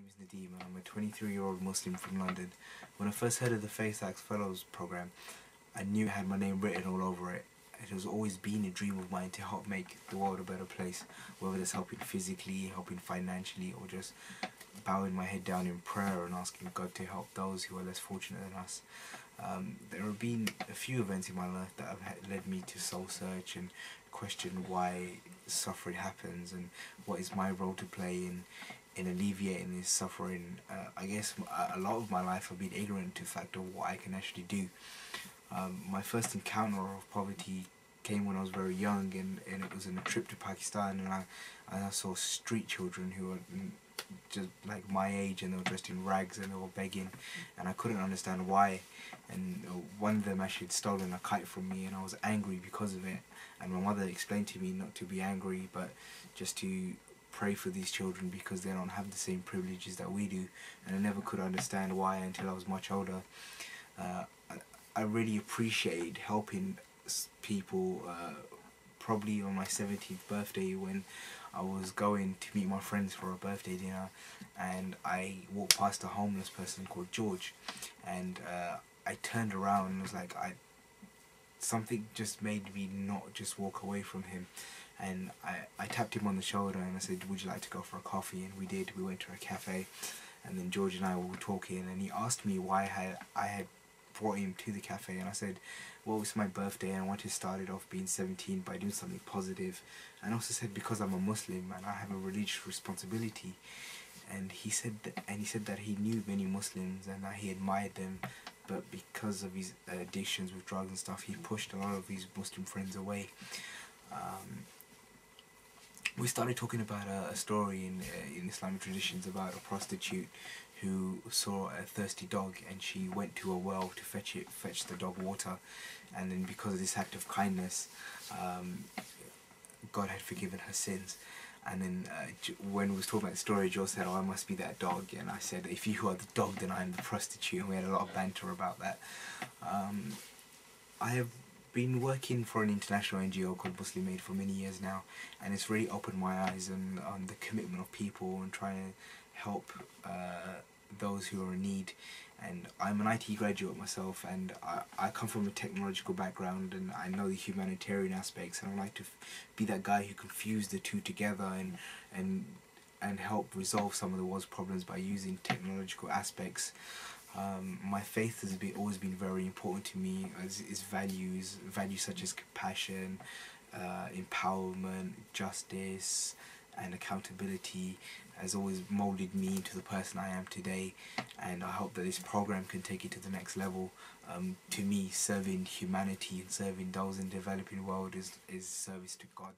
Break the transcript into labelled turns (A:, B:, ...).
A: is Nadeem and I'm a 23-year-old Muslim from London. When I first heard of the Faith Acts Fellows program, I knew it had my name written all over it. It has always been a dream of mine to help make the world a better place, whether that's helping physically, helping financially, or just bowing my head down in prayer and asking God to help those who are less fortunate than us. There have been a few events in my life that have led me to soul search and question why suffering happens and what is my role to play in alleviating this suffering. I guess a lot of my life I've been ignorant to the fact of what I can actually do. My first encounter of poverty came when I was very young, and it was in a trip to Pakistan, and I saw street children who were just like my age, and they were dressed in rags and they were begging, and I couldn't understand why. And one of them actually had stolen a kite from me, and I was angry because of it. And my mother explained to me not to be angry, but just to pray for these children because they don't have the same privileges that we do. And I never could understand why until I was much older. I really appreciated helping people, probably on my 17th birthday when I was going to meet my friends for a birthday dinner, and I walked past a homeless person called George, and I turned around and was like, something just made me not just walk away from him, and I tapped him on the shoulder and I said, would you like to go for a coffee? And we did. We went to a cafe, and then George and I were talking, and he asked me why I had brought him to the cafe, and I said, well, it's my birthday and I want to start it off being 17 by doing something positive. And I also said, because I'm a Muslim and I have a religious responsibility. And he said that he knew many Muslims and that he admired them, but because of his addictions with drugs and stuff, he pushed a lot of his Muslim friends away. We started talking about a story in Islamic traditions about a prostitute who saw a thirsty dog, and she went to a well to fetch the dog water, and then because of this act of kindness, God had forgiven her sins. And then when we was talking about the story, Joe said, oh, I must be that dog, and I said, if you are the dog, then I am the prostitute, and we had a lot of banter about that. I have been working for an international NGO called Muslim Aid for many years now, and it's really opened my eyes on the commitment of people and trying to help those who are in need. And I'm an IT graduate myself, and I come from a technological background, and I know the humanitarian aspects, and I like to be that guy who can fuse the two together and help resolve some of the world's problems by using technological aspects. My faith has always been very important to me, as is values such as compassion, empowerment, justice and accountability has always molded me into the person I am today, and I hope that this program can take it to the next level. To me, serving humanity and serving those in the developing world is service to God.